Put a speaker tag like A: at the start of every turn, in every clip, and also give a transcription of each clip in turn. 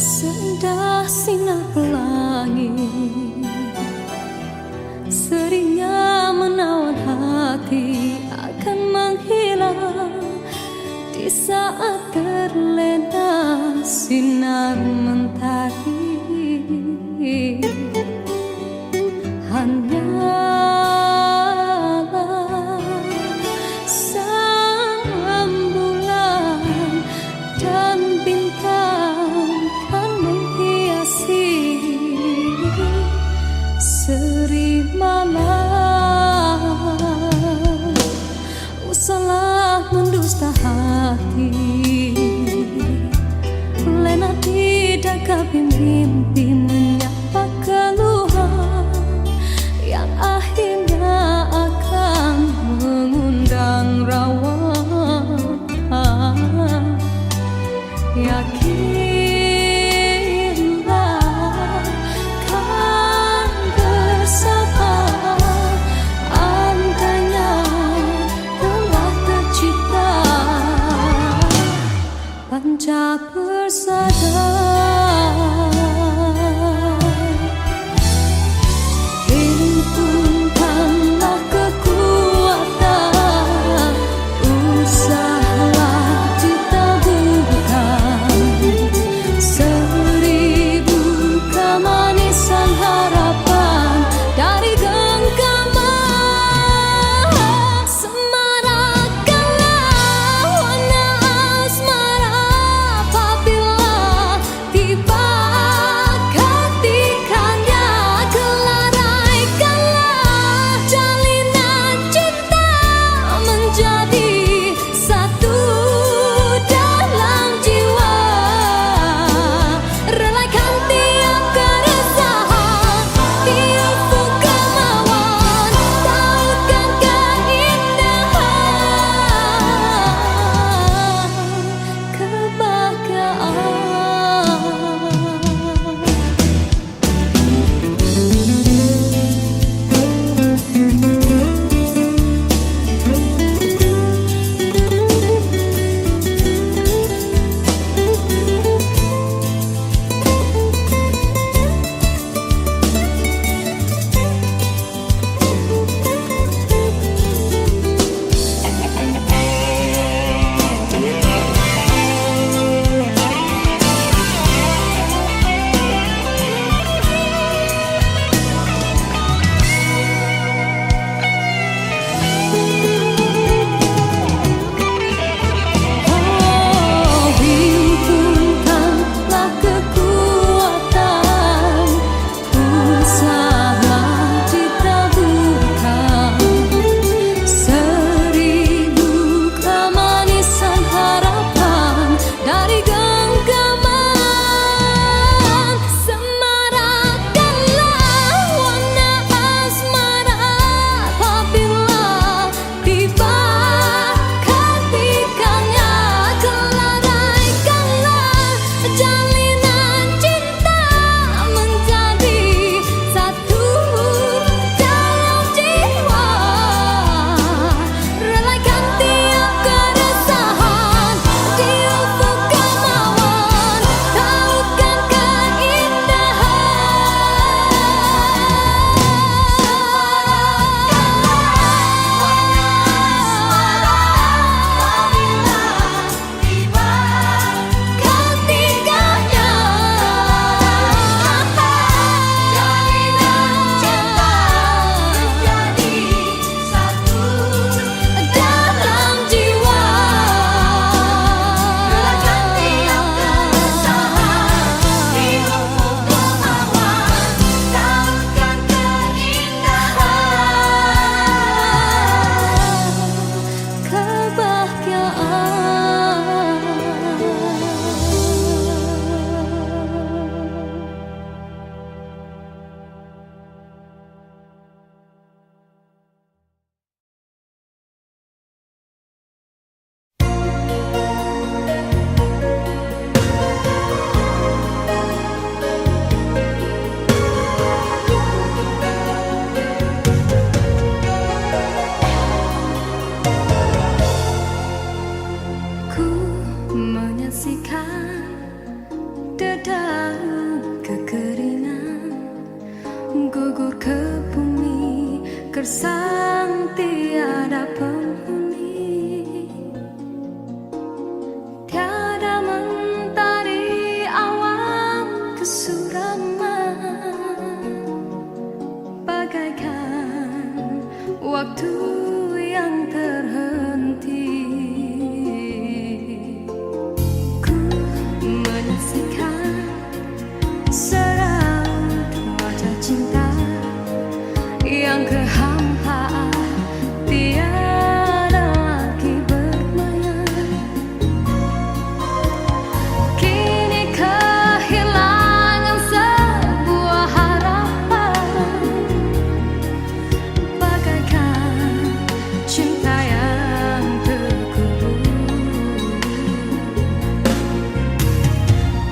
A: Sendah sinar pelangi seringnya menawan hati akan menghilang di saat terlena sinar mentari. Hanyalah sang rembulan dan bintang kan menghiasi seri malam. Usahlah mendusta hati, lena tidak mimpi menyapa keluhan yang akhirnya akan mengundang rawa. Yakinlah kan bersama, andainya telah tercipta panca persada. Himpunkanlah kekuatan, usahlah ditaburkan seribu kemanisan harapan dari genggaman. Semarakkanlah warna asmara apabila gersang tiada penghuni, tiada mentari awan kesuraman, bagaikan waktu yang terhenti. Ku menyaksikan seraut wajah cinta yang kehampaan, tiada lagi bermain. Kini kehilangan sebuah harapan, bagaikan cinta yang terkubur.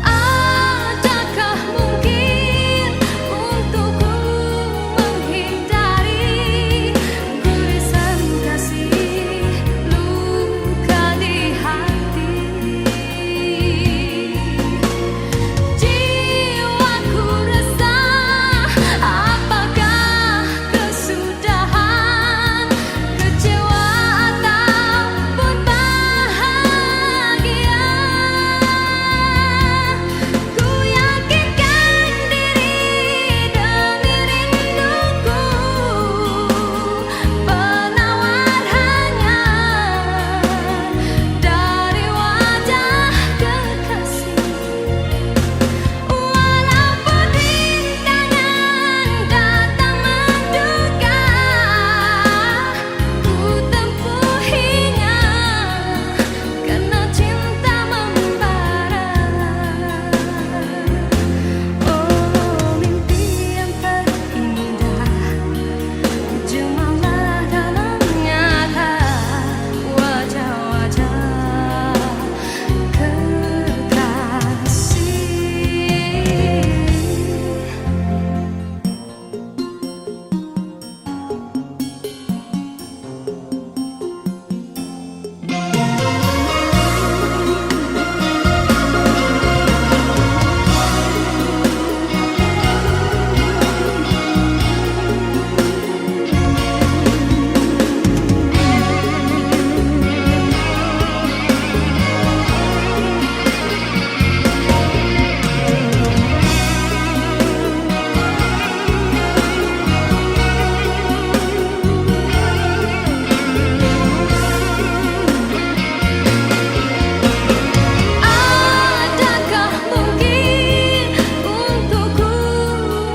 A: Adakah mungkin untukku menghindari gurisan kasih luka di hati? Jiwaku resah, apakah kesudahan, kecewa ataupun bahagia? Ku yakinkan diri demi rinduku, penawar hanya dari wajah kekasih. Walaupun rintangan datang menduga, ku tempuhinya karena cinta membara. Oh, mimpi yang terindah, jemalah dalam nyata wajah-wajah kekasih. Adakah mungkin untukku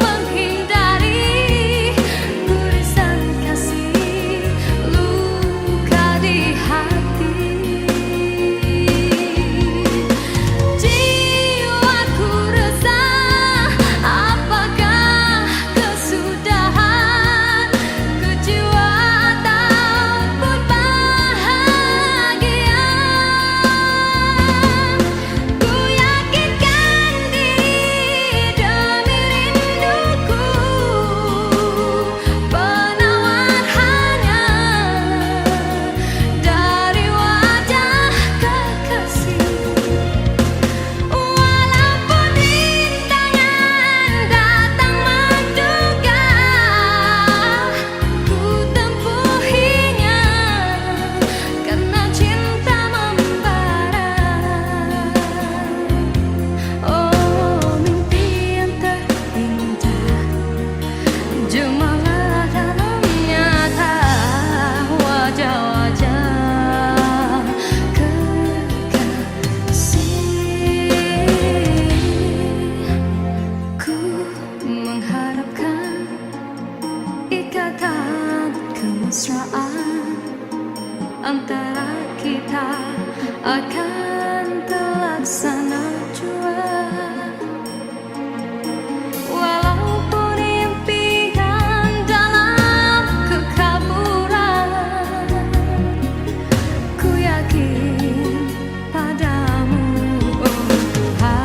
A: menghindari gurisan kasih luka di hati? Jiwaku resah, apakah kesudahan, kecewa ataupun bahagia? Ku yakinkan diri demi rinduku, penawar hanya dari wajah kekasih. Walaupun rintangan datang menduga, ku tempuhinya karena cinta membara. Oh, mimpi yang terindah, jemalah dalam nyata wajah-wajah kekasih. Ku mengharapkan ikatan kemesraan antara kita akan terlaksana jua. Walaupun impian dalam kekaburan, ku yakin padamu, oh Tuhan.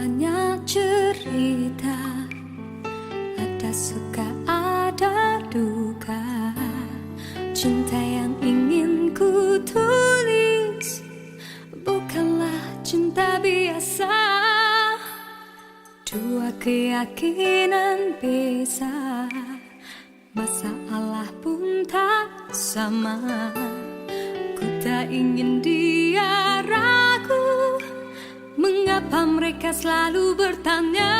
A: banyak cerita, ada suka ada duka. Cinta yang ingin ku tulis bukanlah cinta biasa. Dua keyakinan beza, masalah pun tak sama. Ku tak ingin dia ragu, mengapa mereka selalu bertanya.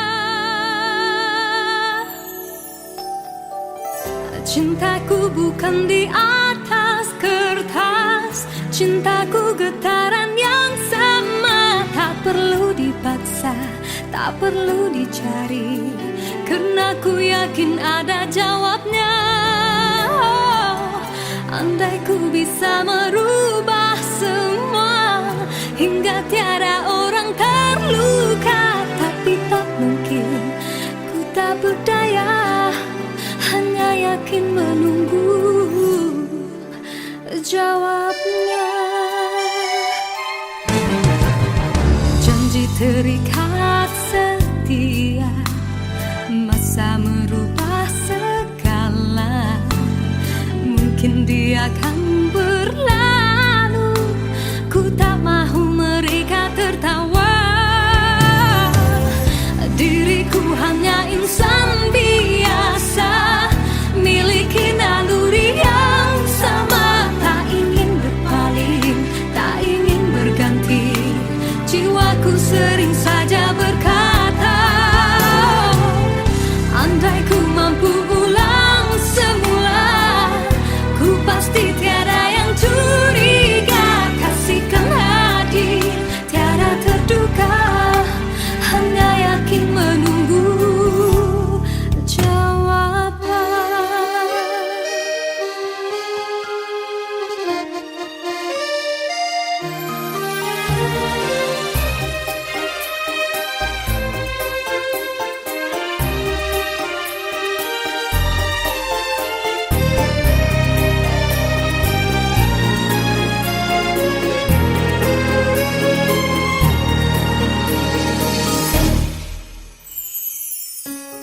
A: Cintaku bukan di atas kertas, cintaku getaran yang sama. Tak perlu dipaksa, tak perlu dicari, karena ku yakin ada jawabnya. Andai ku bisa merubah semua, hingga tiada orang terluka, tapi tak mungkin, ku tak berdaya, hanya yakin menunggu jawabnya. Janji terikat setia, masa merubah segala. Mungkin dia akan berlalu, ku tak mahu mereka tertawa. Diriku hanya insan biasa, miliki naluri yang sama. Tak ingin berpaling, tak ingin berganti, jiwaku sering saja berkata, andai ku mampu ulang semula, ku pasti tiada yang curiga. Kasihkan hadir, tiada terduga, hanya yakin menunggu jawaban.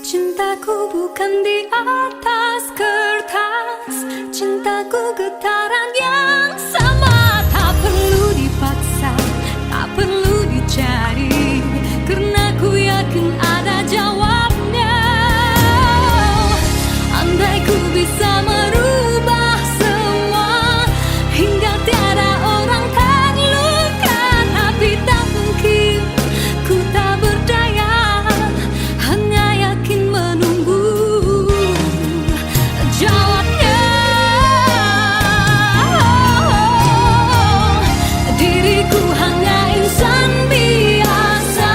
A: Cintaku bukan di atas kertas, cintaku getaran yang sama. Tak perlu dipaksa, tak perlu dicari, karena ku yakin ada jawabnya. Andai ku bisa merubah semua, hingga tiada orang terluka, tapi tak mungkin, ku tak berdaya, hanya yakin menunggu jawabnya. Diriku hanya insan biasa,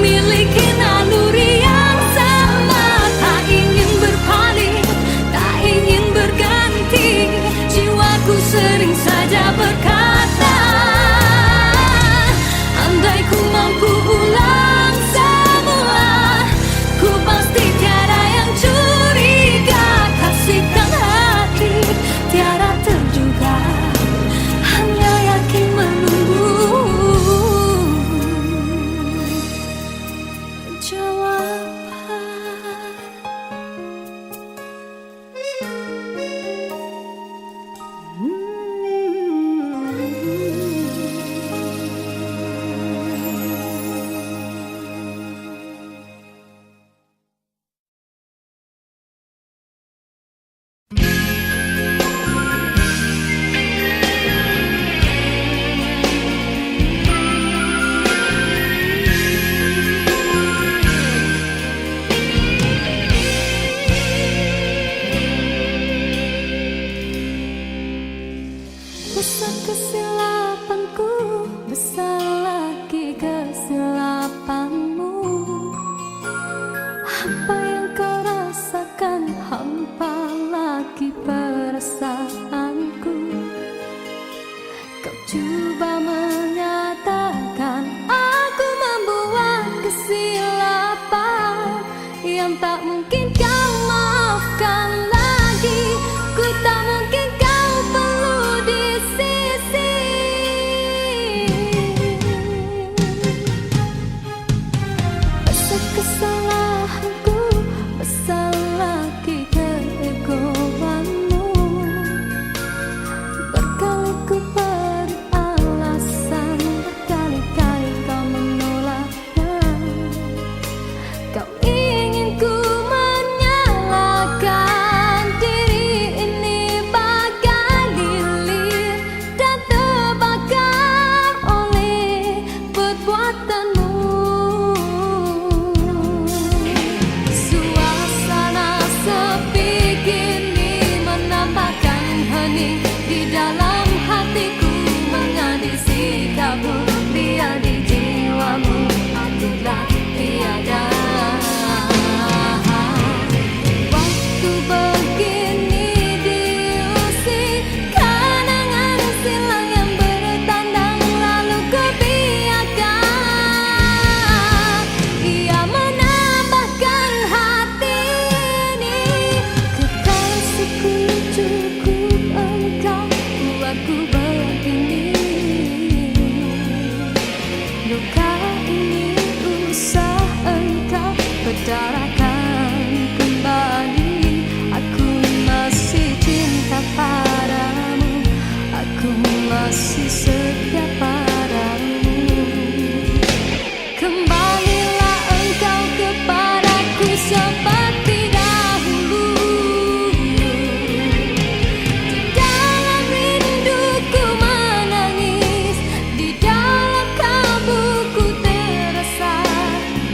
A: miliki naluri yang sama. Tak ingin berpaling, tak ingin berganti, jiwaku sering saja berkata, andai ku mampu ulang semula, ku pasti tiada yang curiga. Kasihkan hati, tiada terduga, hanya yakin menunggu jawaban. Besar kesilapanku, besar lagi kesilapanmu. Apa yang kau rasakan, hampa lagi perasaanku. Kau coba menyatakan aku membuat kesilapan yang tak mungkin kau maafkan lagi. Ku tak mungkin kau perlu di sisi. masih setia padamu. Kembalilah engkau kepadaku seperti dahulu. Di dalam rinduku menangis, di dalam kalbuku terasa,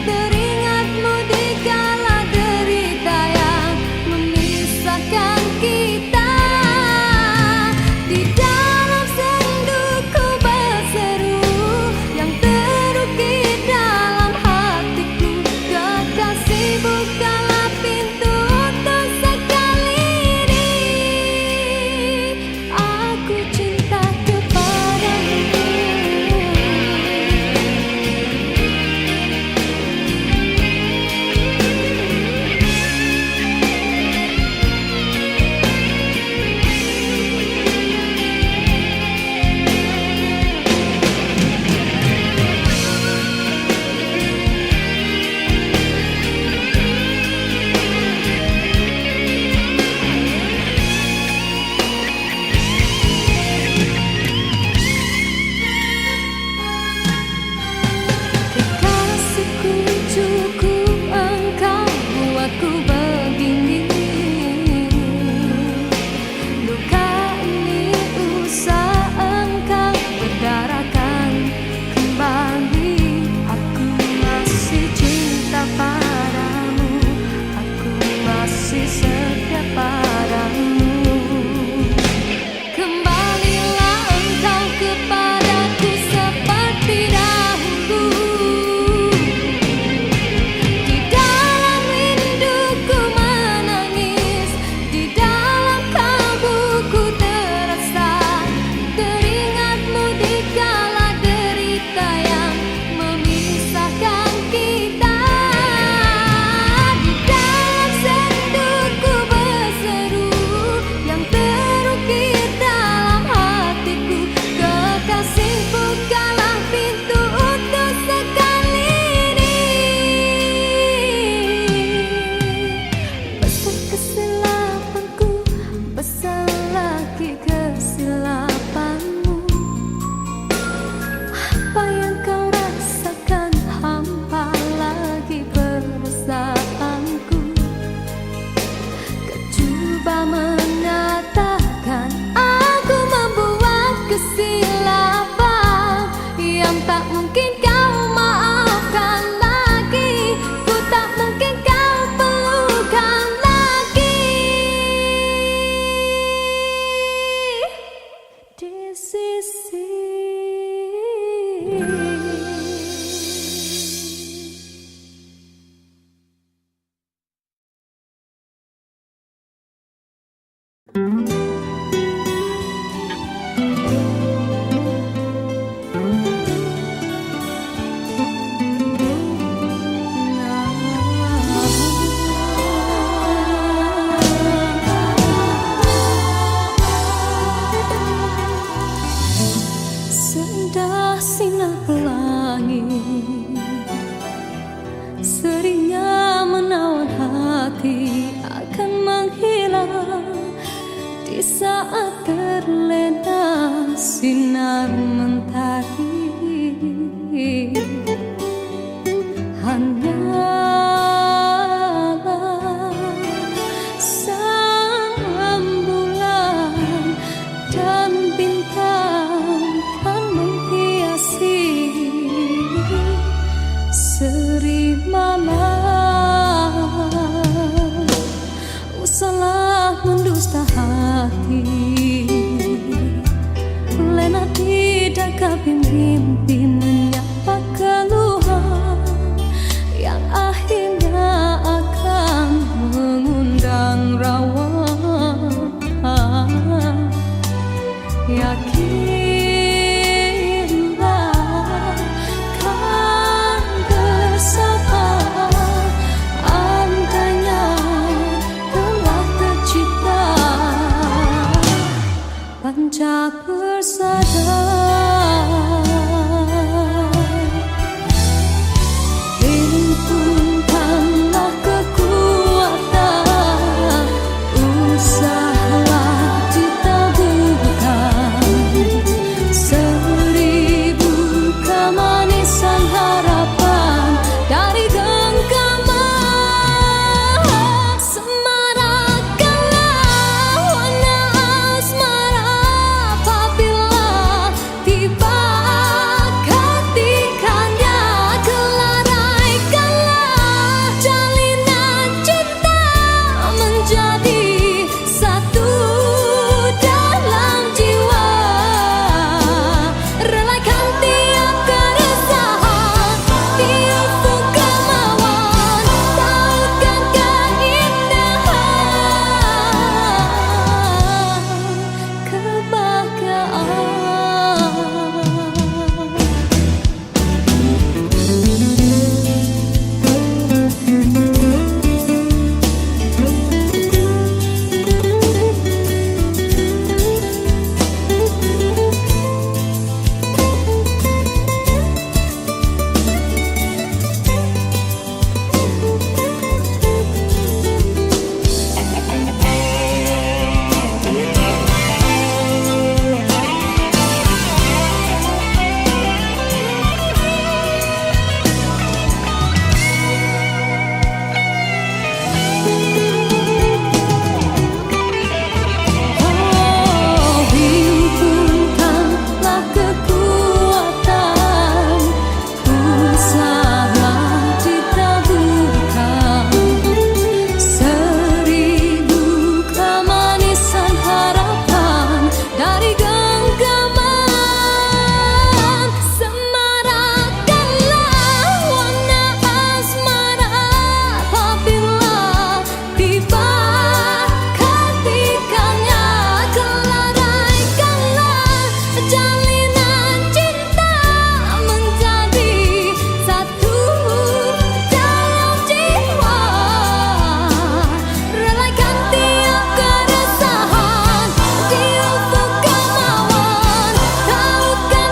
A: teringatmu di kala derita yang memisahkan kita. Di dalam senduku berseru yang terukir dalam hatiku, kekasih bukalah pintu untuk sekali ini. Aku cinta kepadamu. Kekasihku, cukup engkau buatku begini. Luka ini usah engkau berdarakan kembali. Aku masih cinta padamu, aku masih setia padamu. Kembalilah engkau kepadaku seperti dahulu. Di dalam rinduku menangis, di dalam kalbuku terasa, teringatmu di kala derita yang memisahkan kita. Di dalam senduku berseru yang terukir dalam hatiku, kekasih bukalah pintu untuk sekali ini. Besar kesilapanku, besar lagi kesilapanmu. Apa yang kau rasakan, hampa lagi perasaanku. Kau coba mengatakan aku membuat kesilapan yang tak mungkin kau maafkan lagi. Ku tak mungkin kau pelukan lagi. Di sisi sendah sinar pelangi seringnya menawan hati akan menghilang di saat terlena sinar mentari. Hanyalah sang bulan dan bintang kan menghiasi seri malam. Usahlah mendusta hati, lena tidak kabin mimpi menyapa keluhan yang akhirnya akan mengundang rawa. Yakinlah kan bersama, andainya telah tercipta panca persada. Himpunkanlah kekuatan, usahalah ditaburkan jalinan cinta menjadi satu dalam jiwa. Relakan tiap keresahan di ufuk kemauan, tautkan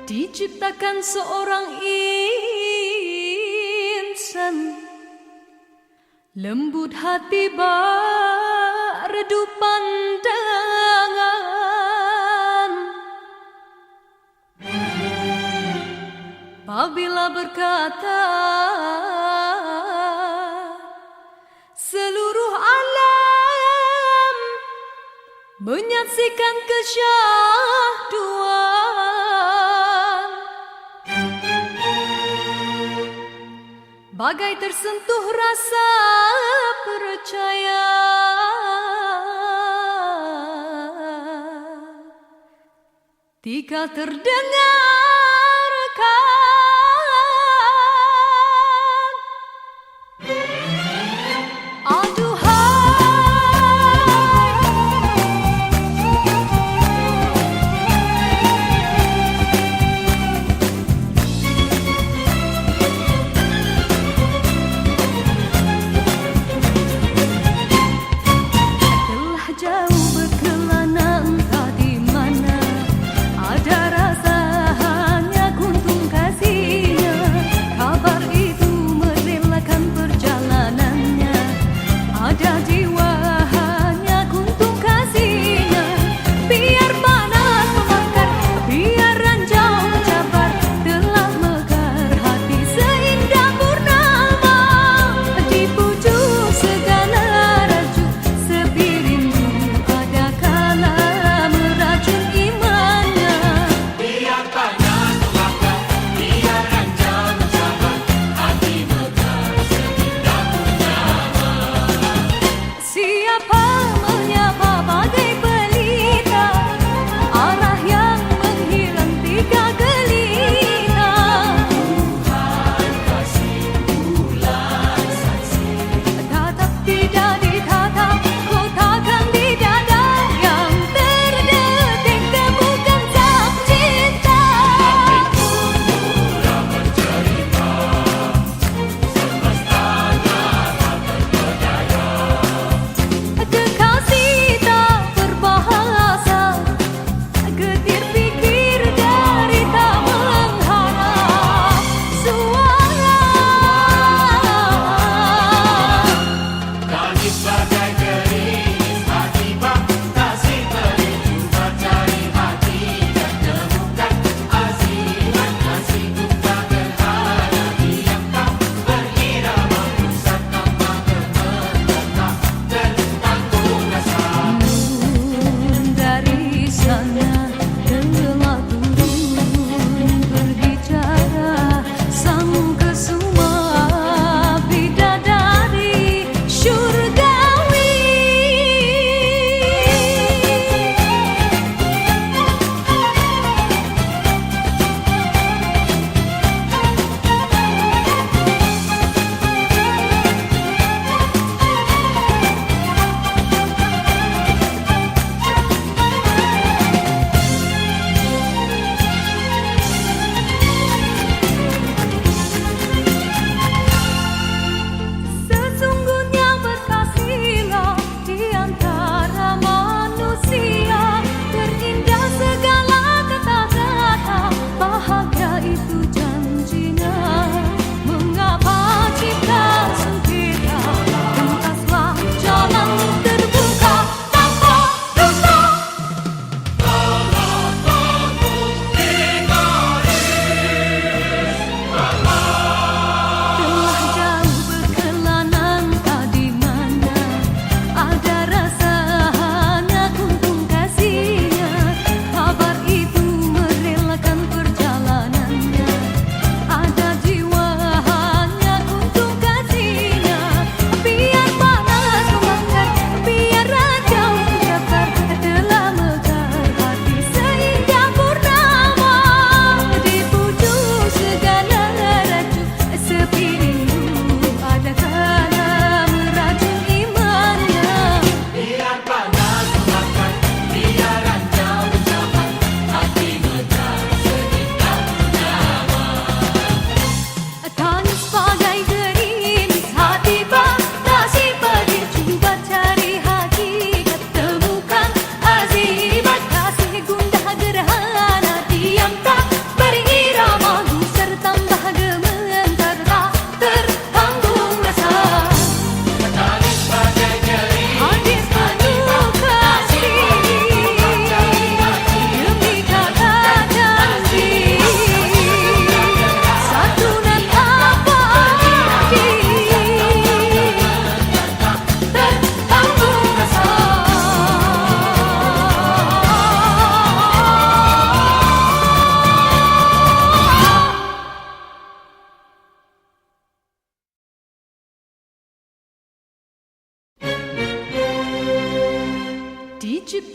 A: diciptakan seorang insan, lembut hati bak redup pandangan. Apabila berkata seluruh alam menyaksikan kesyahduan, bagai tersentuh rasa percaya. Tika terdengarkan telah jauh berkelana entah di mana, ada rasa hanya kuntung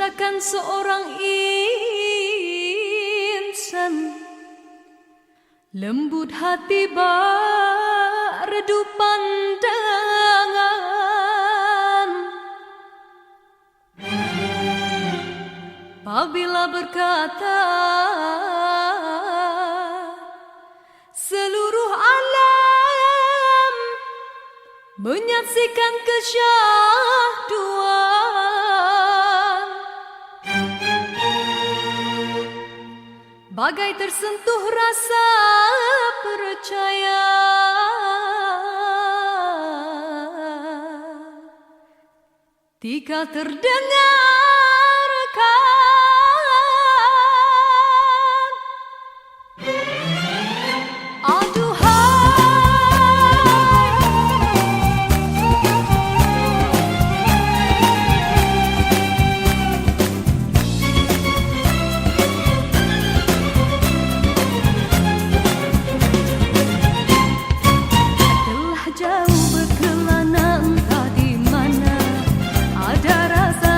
A: menciptakan seorang insan lembut hati berredup pandangan. Apabila berkata seluruh alam menyaksikan kesyahduan, bagai tersentuh rasa percaya. Tika terdengarkan jauh berkelana, entah di mana ada rasa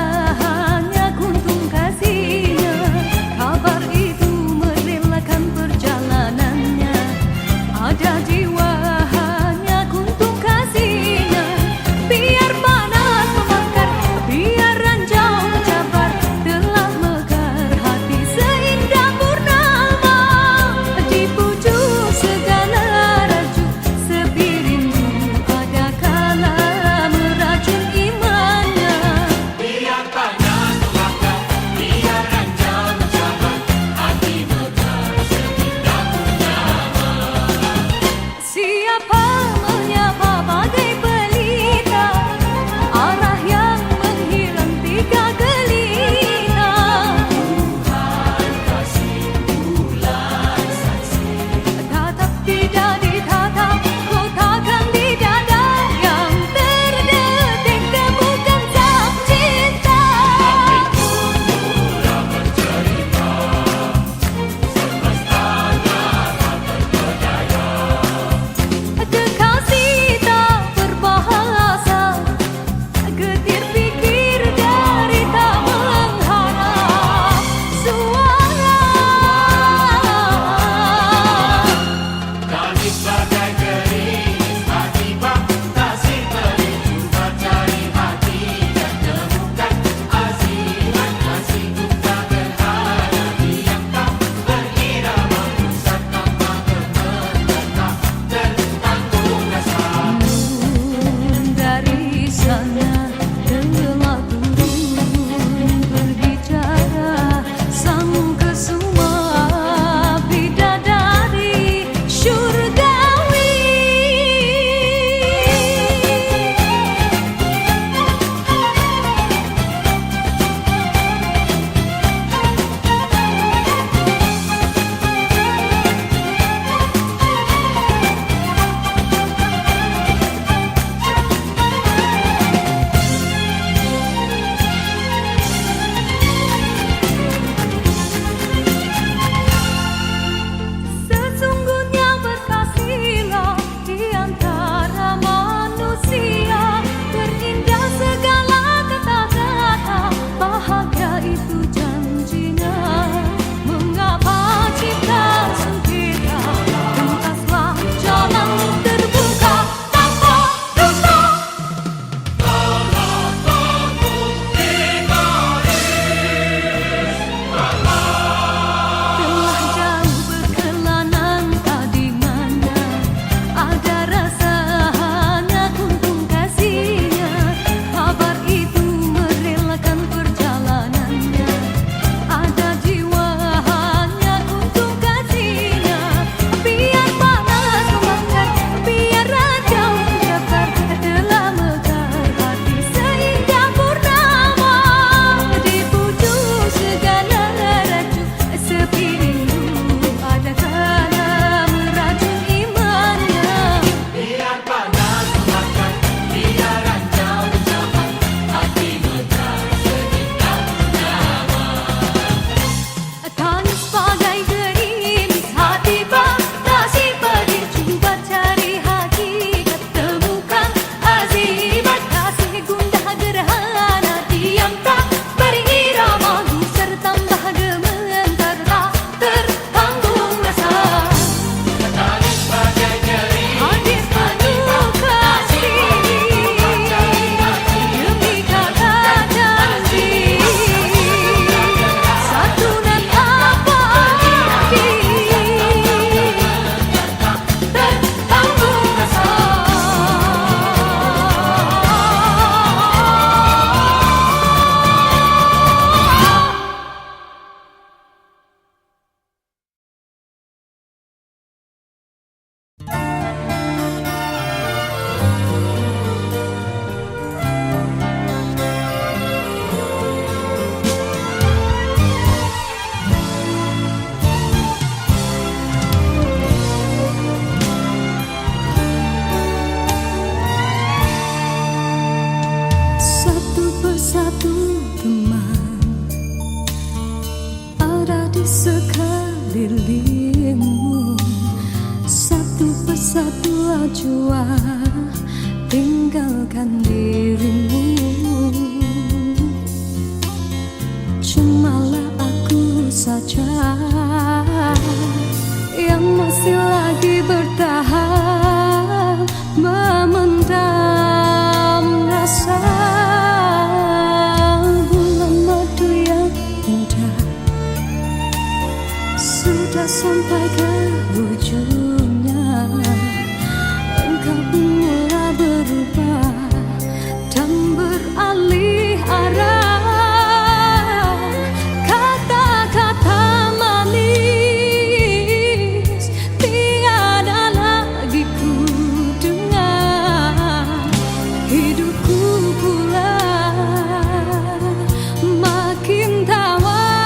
A: satu jua tinggalkan dirimu. Cumalah aku saja yang masih lagi bertahan memendam rasa. Bulan madu yang indah sudah sampai ke ujungnya. Engkau pun mulai berubah dan beralih arah. Kata-kata manis tiada lagi ku dengar. Hidupku pula makin tawar.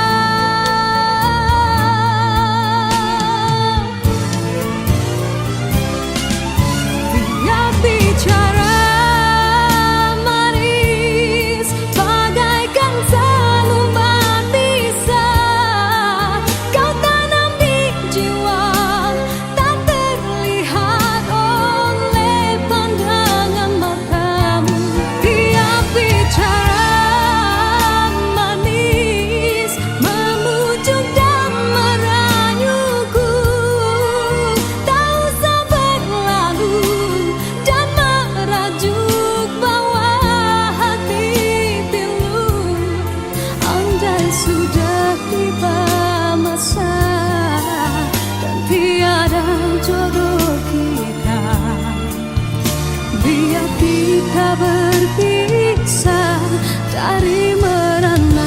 A: Sudah tiba masa dan tiada jodoh kita. Biar kita berpisah dari merana.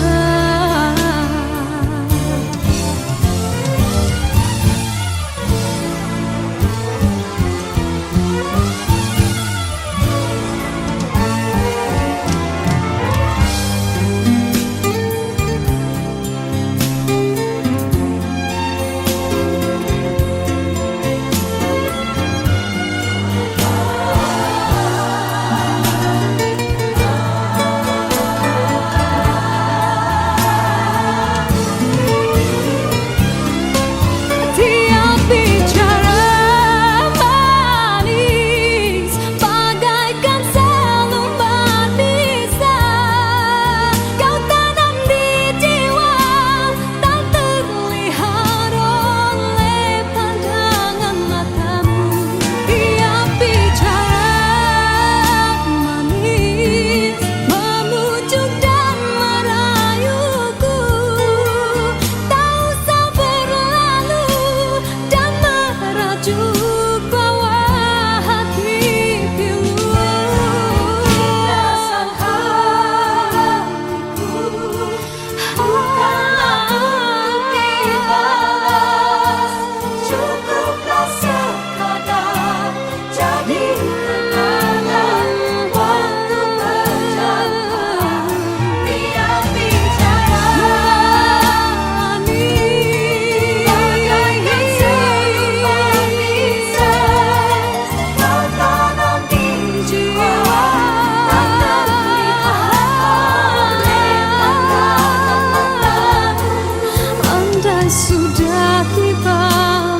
A: Sudah tiba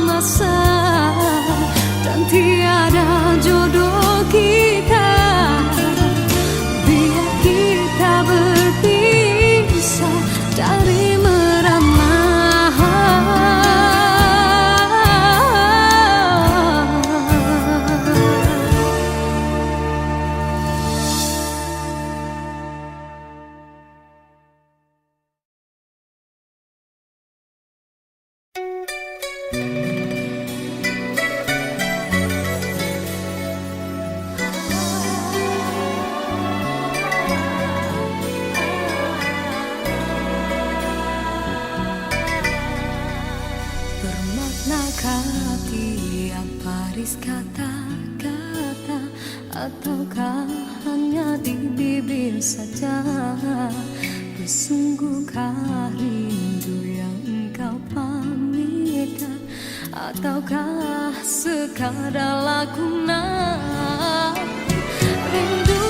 A: masa dan tiada jodoh kita. Biar kita berpisah dari merana. Bermaknakah tiap baris kata-kata, ataukah hanya di bibir saja? Bersungguhkah rindu yang engkau pamitkan, ataukah sekadar lakonan? Rindu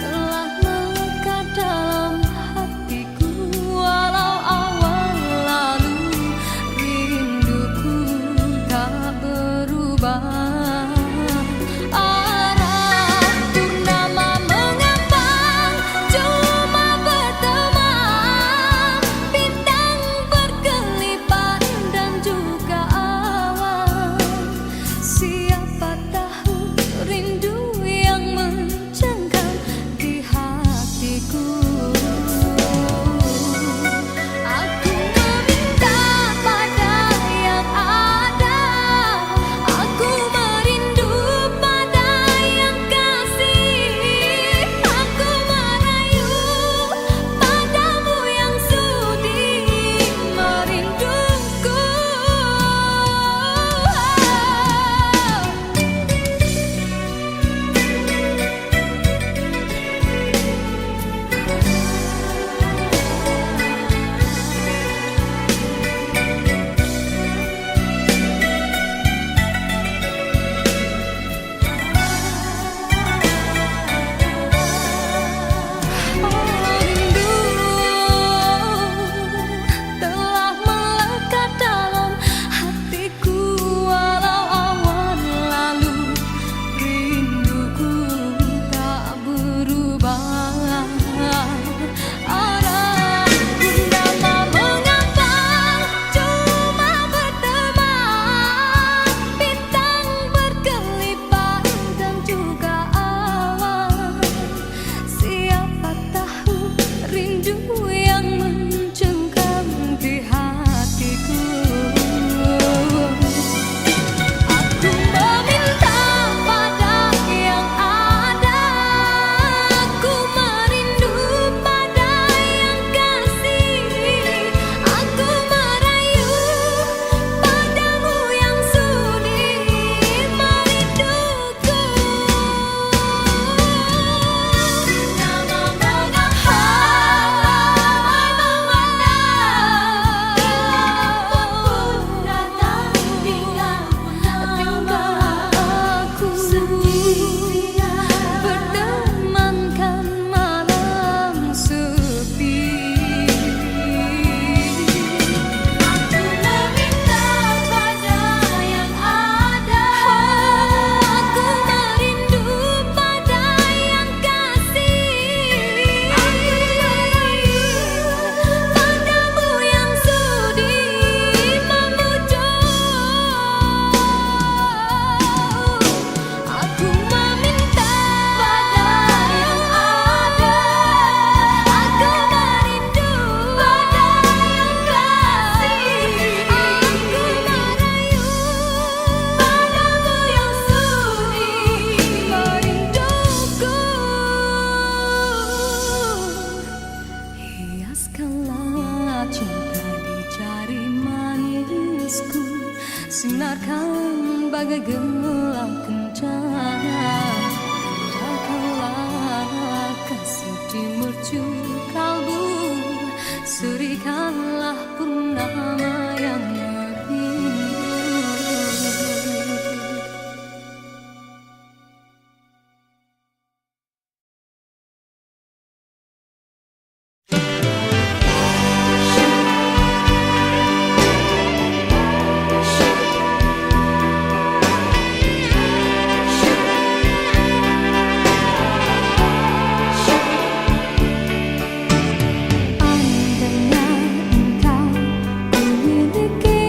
A: telah melekat dalam hatiku, walau awal lalu rinduku tak Sinarkan bagai gelap kencana, jagalah kasih di mercu kalbu, serikanlah purnama yang merindu. Andainya engkau memiliki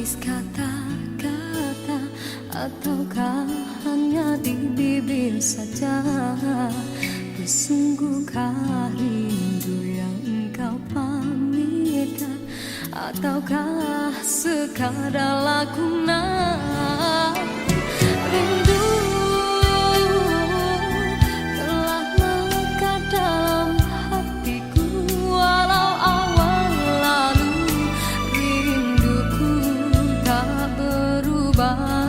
A: habis kata-kata, ataukah hanya di bibir saja? Sesungguhkah rindu yang engkau pamitkan, ataukah sekadar lakonan? Rindu telah melekat dalam hatiku, walau awal lalu rinduku tak berubah.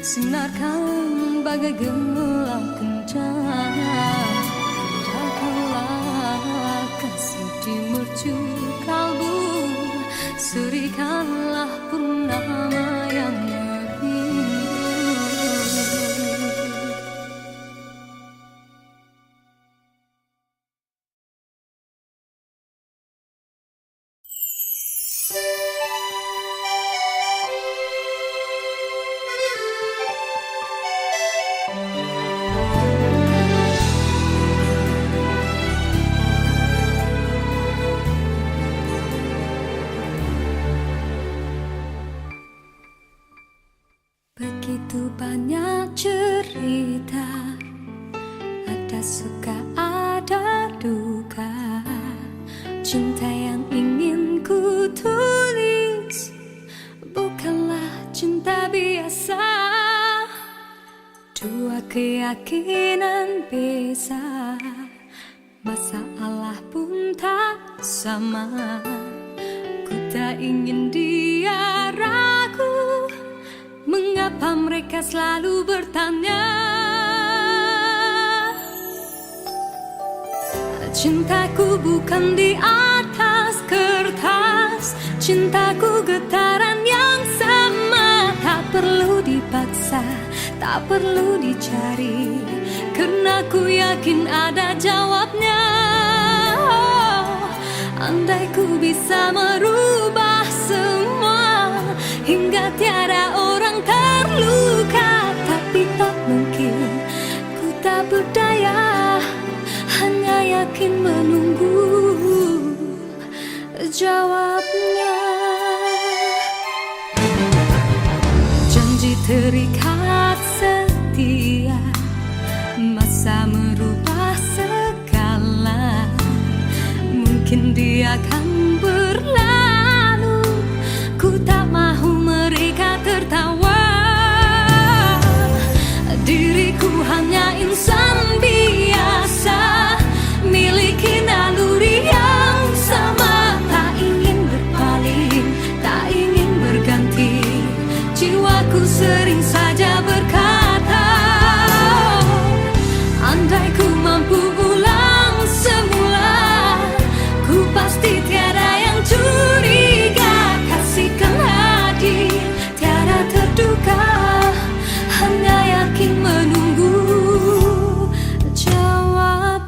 B: Sinarkan bagai gelang kencana, jagalah kasih di mercu kalbu, serikanlah purnama yang merindu.
A: Begitu banyak cerita, ada suka ada duka. Cinta yang ingin ku tulis bukanlah cinta biasa. Dua keyakinan beza, masalah pun tak sama. Ku tak ingin dia ragu
B: Mengapa mereka selalu bertanya? Cintaku bukan di atas kertas, cintaku getaran yang sama. Tak perlu dipaksa, tak perlu dicari, karena ku yakin ada jawabnya. Andai ku bisa merubah semua, hingga tiada orang terluka, tapi tak mungkin, ku tak berdaya, hanya yakin menunggu jawabnya. Janji terikat setia, masa merubah segala. Mungkin dia akan berlalu, ku tak mahu mereka tertawa. Diriku hanya insan biasa, miliki naluri yang sama. Tak ingin berpaling, tak ingin berganti, jiwaku sering saja berkata, andai ku mampu ulang semula, ku pasti tiada yang curiga. Kasihkan hati, tiada terduga, hanya yakin menunggu jawaban.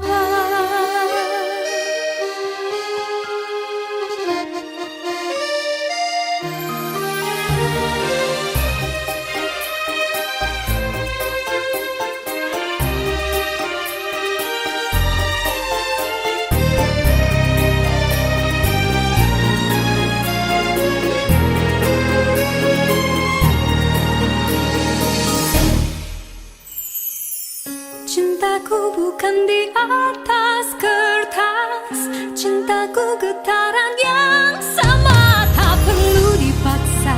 B: Cintaku bukan di atas kertas, cintaku getaran yang sama. Tak perlu dipaksa,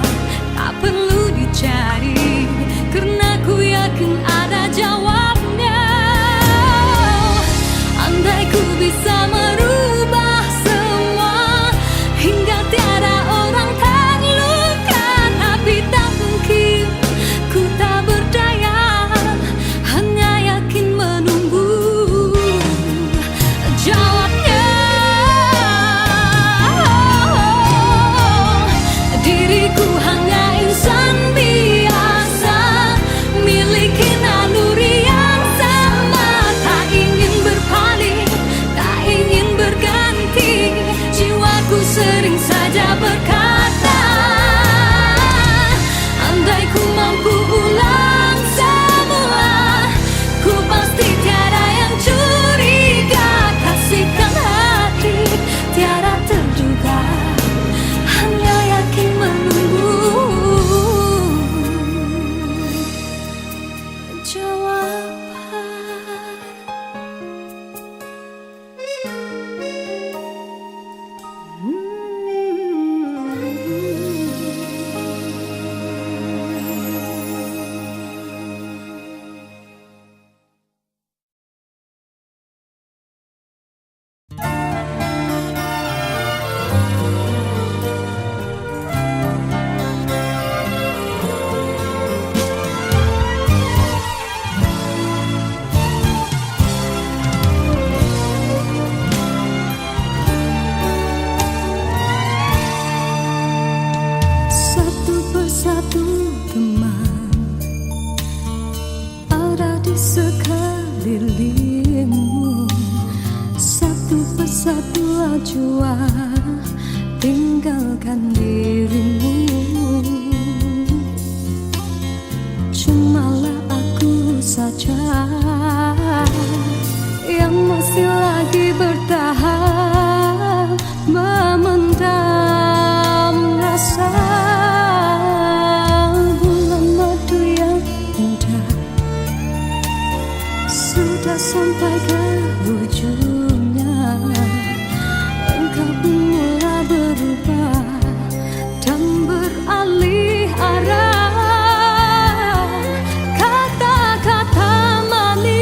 B: tak perlu dicari, karena ku yakin ada jawabnya. Andai ku bisa merubah semua, hingga tiada orang terluka, tapi tak mungkin, ku tak berdaya, hanya yakin menunggu jawabnya. Diriku hanya insan biasa, miliki naluri yang sama. Tak ingin berpaling, tak ingin berganti, jiwaku sering saja berkata, andai ku mampu ulang semula, ku pasti tiada yang curiga. Kasihkan hati, tiada terduga, hanya yakin menunggu jawaban. Satu persatu teman ada di sekelilingmu, satu persatu jua tinggalkan dirimu. Cumalah aku saja yang masih lagi bertahan, memendam rasa. Bulan madu yang indah sudah sampai ke ujungnya, engkau pun mulai berubah dan beralih arah. Kata-kata manis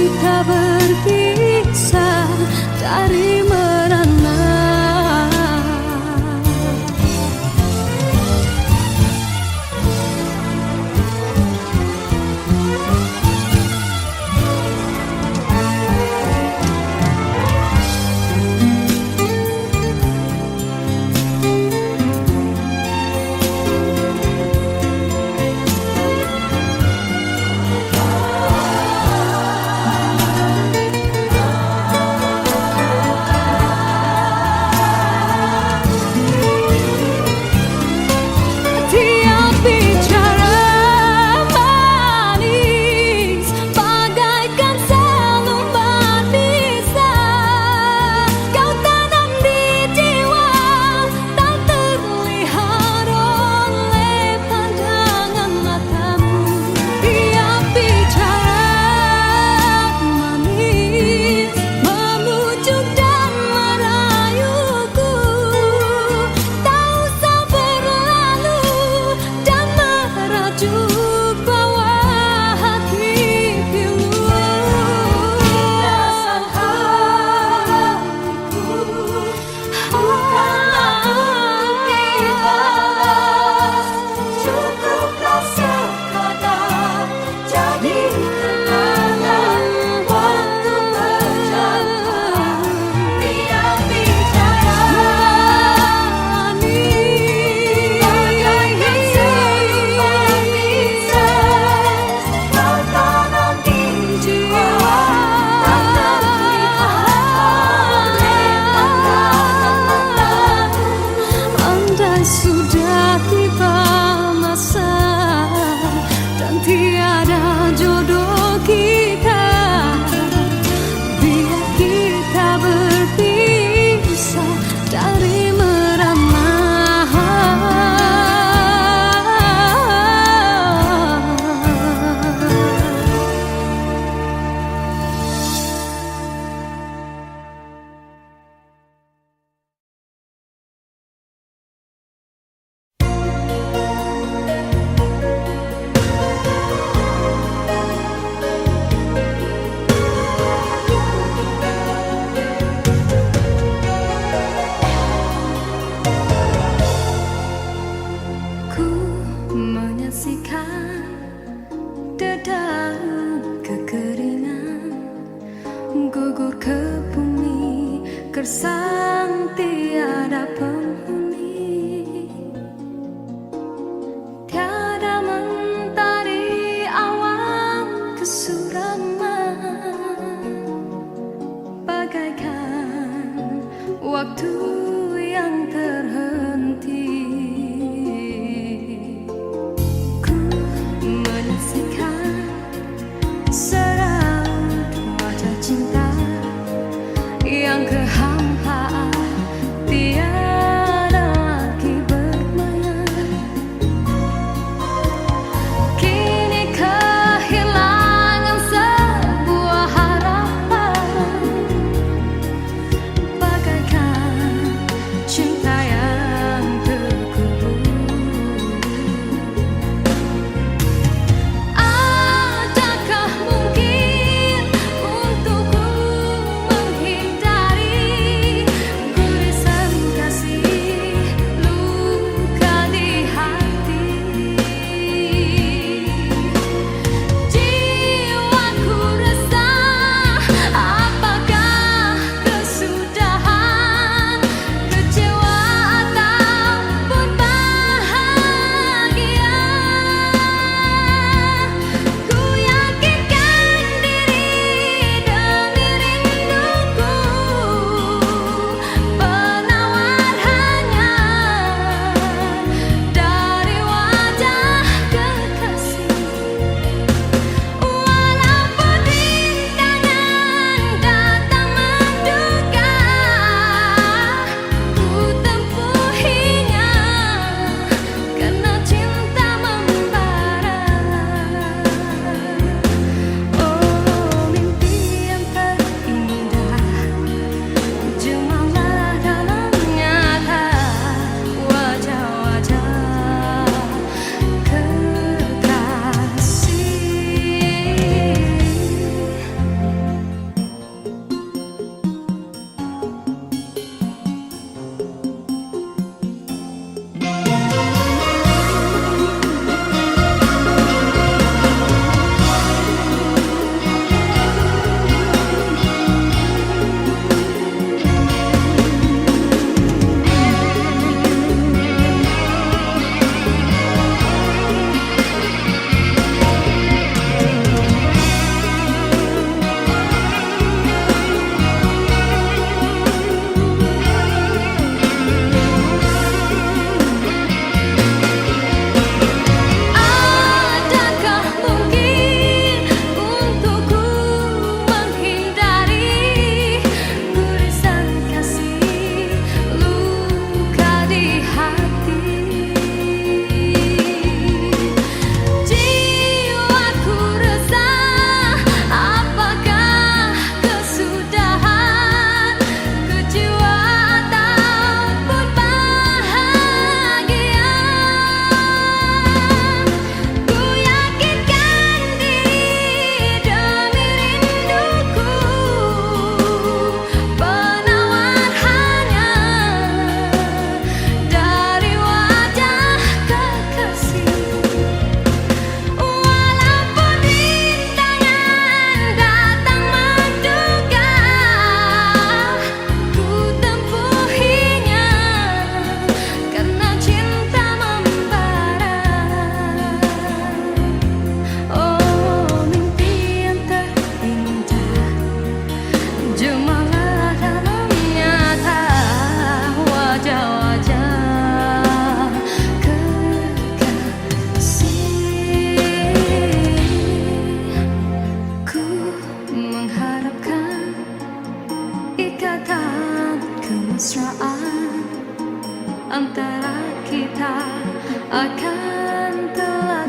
A: kita berpisah dari merana. Sudah tiba masa dan tiada jodoh kita, biar kita berpisah dari merana. Menyaksikan dedaunan kekeringan gugur ke bumi, gersang tiada penghuni. Tiada mentari awan kesuraman, bagaikan waktu yang terhenti. Yang kehampaan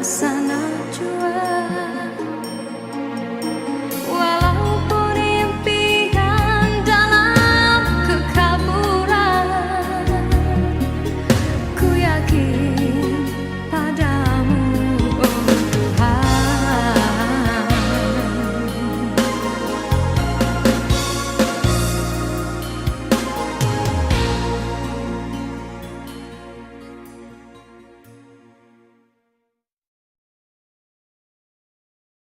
A: alasan